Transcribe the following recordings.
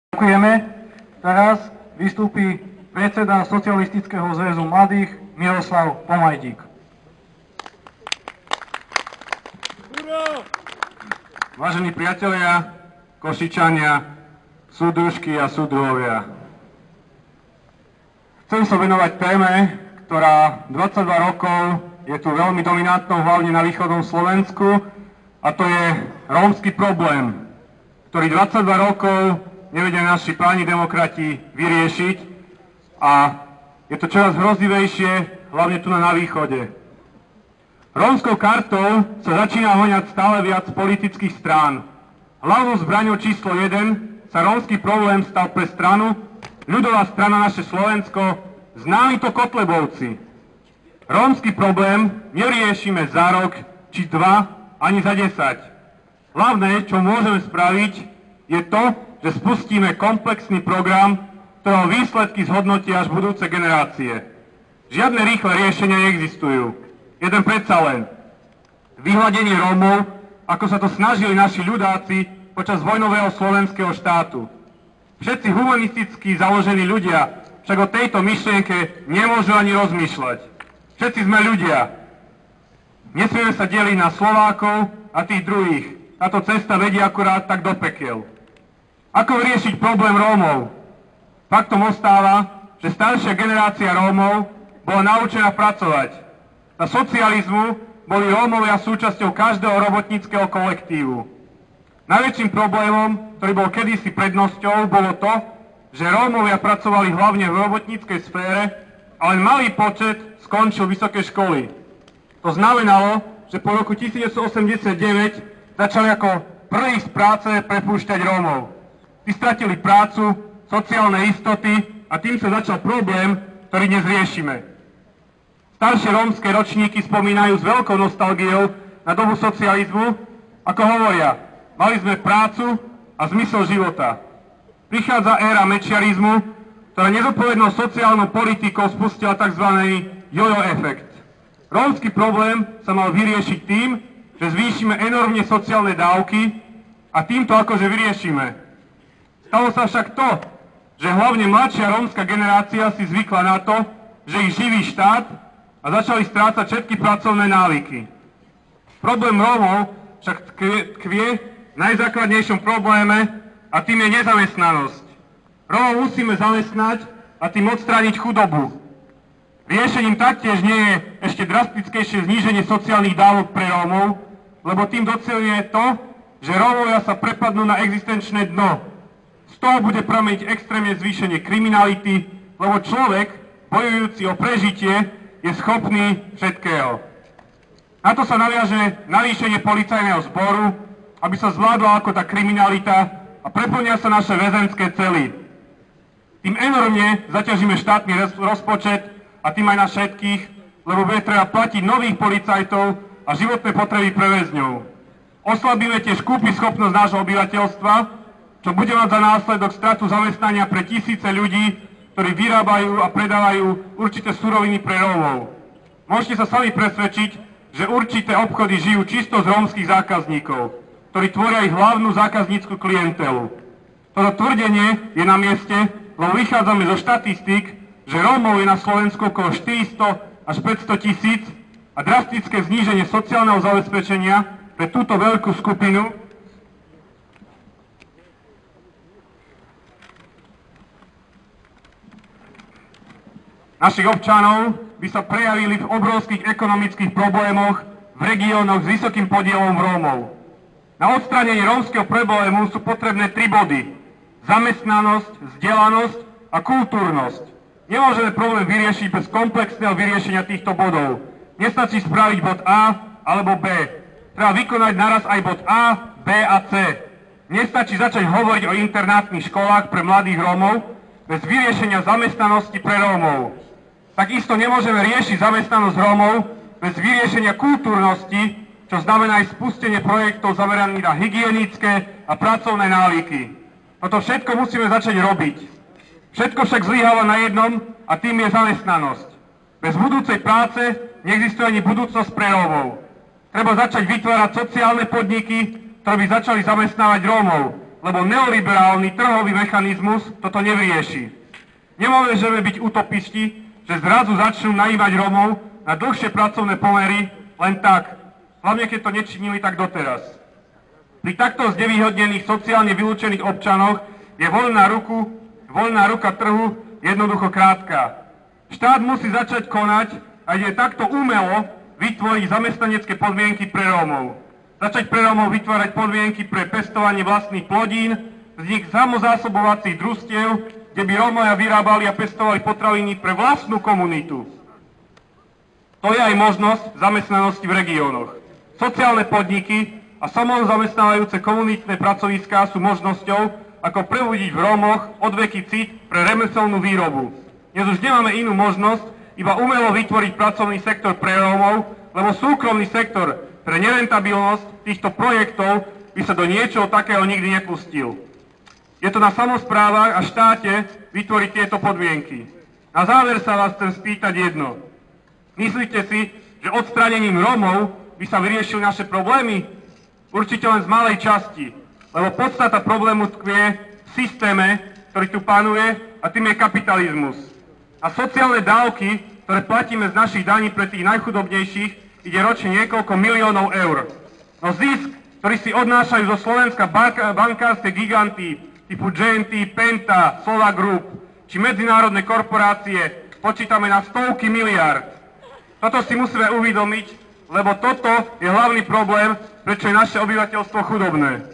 Ďakujeme. Teraz vystúpi predseda Socialistického zväzu mladých Miroslav Pomajdík. Vážení priatelia, Košičania, súdružky a súdruhovia. Chcem sa venovať téme, ktorá 22 rokov je tu veľmi dominantnou, hlavne na východnom Slovensku, a to je rómsky problém, ktorý 22 rokov nevedia naši páni demokrati vyriešiť a je to čoraz hrozivejšie, hlavne tu na východe. Rómskou kartou sa začína hoňať stále viac politických strán. Hlavnou zbraňou číslo 1 sa rómsky problém stal pre stranu Ľudová strana Naše Slovensko, známi to Kotlebovci. Rómsky problém neriešime za rok, či 2, ani za 10. Hlavné, čo môžeme spraviť, je to, že spustíme komplexný program, ktorého výsledky zhodnotia až budúce generácie. Žiadne rýchle riešenia neexistujú. Jeden predsa len. Vyhladenie Rómov, ako sa to snažili naši ľudáci počas vojnového slovenského štátu. Všetci humanisticky založení ľudia však o tejto myšlienke nemôžu ani rozmýšľať. Všetci sme ľudia. Nesmieme sa deliť na Slovákov a tých druhých. Táto cesta vedie akurát tak do pekiel. Ako riešiť problém Rómov? Faktom ostáva, že staršia generácia Rómov bola naučená pracovať. Za socializmu boli Rómovia súčasťou každého robotníckeho kolektívu. Najväčším problémom, ktorý bol kedysi prednosťou, bolo to, že Rómovia pracovali hlavne v robotníckej sfére, ale malý počet skončil vysoké školy. To znamenalo, že po roku 1989 začali ako prvý z práce prepúšťať Rómov. Tí stratili prácu, sociálne istoty a tým sa začal problém, ktorý dnes riešime. Staršie rómske ročníky spomínajú s veľkou nostalgiou na dobu socializmu, ako hovoria, mali sme prácu a zmysel života. Prichádza éra mečiarizmu, ktorá nezodpovednou sociálnou politikou spustila tzv. Jojo efekt. Rómsky problém sa mal vyriešiť tým, že zvýšime enormne sociálne dávky a týmto akože vyriešime. Stalo sa však to, že hlavne mladšia rómska generácia si zvykla na to, že ich živí štát a začali strácať všetky pracovné návyky. Problém Rómov však tkvie v najzákladnejšom probléme a tým je nezamestnanosť. Rómov musíme zamestnať a tým odstrániť chudobu. Riešením taktiež nie je ešte drastickejšie zníženie sociálnych dávok pre Rómov, lebo tým doceľuje to, že Rómovia sa prepadnú na existenčné dno. Z toho bude prameniť extrémne zvýšenie kriminality, lebo človek, bojujúci o prežitie, je schopný všetkého. Na to sa naviaže navýšenie policajného zboru, aby sa zvládla ako tá kriminalita a preplnia sa naše väzenské cely. Tým enormne zaťažíme štátny rozpočet a tým aj na všetkých, lebo bude treba platiť nových policajtov a životné potreby pre väzňov. Oslabíme tiež kúpyschopnosť nášho obyvateľstva, čo bude mať za následok stratu zamestnania pre tisíce ľudí, ktorí vyrábajú a predávajú určité suroviny pre Rómov. Môžete sa sami presvedčiť, že určité obchody žijú čisto z rómskych zákazníkov, ktorí tvoria ich hlavnú zákaznícku klientelu. Toto tvrdenie je na mieste, lebo vychádzame zo štatistík, že Rómov je na Slovensku okolo 400 až 500 tisíc a drastické zníženie sociálneho zabezpečenia pre túto veľkú skupinu našich občanov by sa prejavili v obrovských ekonomických problémoch v regiónoch s vysokým podielom Rómov. Na odstránenie rómskeho problému sú potrebné 3 body. Zamestnanosť, vzdelanosť a kultúrnosť. Nemôžeme problém vyriešiť bez komplexného vyriešenia týchto bodov. Nestačí spraviť bod A alebo B. Treba vykonať naraz aj bod A, B a C. Nestačí začať hovoriť o internátnych školách pre mladých Rómov bez vyriešenia zamestnanosti pre Rómov. Takisto nemôžeme riešiť zamestnanosť Rómov bez vyriešenia kultúrnosti, čo znamená aj spustenie projektov zameraných na hygienické a pracovné návyky. Toto všetko musíme začať robiť. Všetko však zlyháva na jednom a tým je zamestnanosť. Bez budúcej práce neexistuje ani budúcnosť pre Rómov. Treba začať vytvárať sociálne podniky, ktoré by začali zamestnávať Rómov. lebo neoliberálny trhový mechanizmus toto nevyrieši. Nemôžeme byť utopisti, že zrazu začnú najímať Rómov na dlhšie pracovné pomery len tak, hlavne keď to nečinili tak doteraz. Pri takto znevýhodnených sociálne vylúčených občanoch je voľná ruka trhu jednoducho krátka. Štát musí začať konať a ide takto umelo vytvoriť zamestnanecké podmienky pre Rómov. Začať pre Rómov vytvárať podmienky pre pestovanie vlastných plodín, vznik samozásobovacích družstiev, kde by Rómovia vyrábali a pestovali potraviny pre vlastnú komunitu. To je aj možnosť zamestnanosti v regiónoch. Sociálne podniky a samozamestnávajúce komunitné pracoviská sú možnosťou, ako prebudiť v Rómoch odveký cit pre remeselnú výrobu. Dnes už nemáme inú možnosť, iba umelo vytvoriť pracovný sektor pre Rómov, lebo súkromný sektor pre nerentabilnosť týchto projektov by sa do niečoho takého nikdy nepustil. Je to na samosprávach a štáte vytvoriť tieto podmienky. Na záver sa vás chcem spýtať jedno. Myslíte si, že odstránením Rómov by sa vyriešili naše problémy? Určite len z malej časti, lebo podstata problému tkvie v systéme, ktorý tu panuje, a tým je kapitalizmus. A sociálne dávky, ktoré platíme z našich daní pre tých najchudobnejších, ide ročne niekoľko miliónov eur. No zisk, ktorý si odnášajú zo Slovenska bankárske giganty typu JNT, Penta, Sova Group či medzinárodné korporácie, počítame na stovky miliárd. Toto si musíme uvedomiť, lebo toto je hlavný problém, prečo je naše obyvateľstvo chudobné.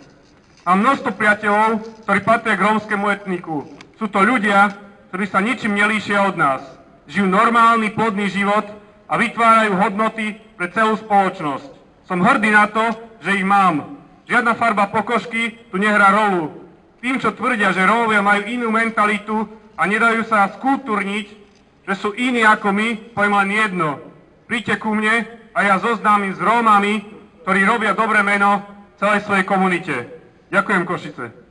Mám množstvo priateľov, ktorí patria k rómskemu etniku. Sú to ľudia, ktorí sa ničím nelíšia od nás. Žijú normálny, plodný život a vytvárajú hodnoty pre celú spoločnosť. Som hrdý na to, že ich mám. Žiadna farba pokožky tu nehrá rolu. Tým, čo tvrdia, že Rómovia majú inú mentalitu a nedajú sa skultúrniť, že sú iní ako my, poviem len jedno. Príďte ku mne a ja zoznámim s Rómami, ktorí robia dobré meno celej svojej komunite. Ďakujem, Košice.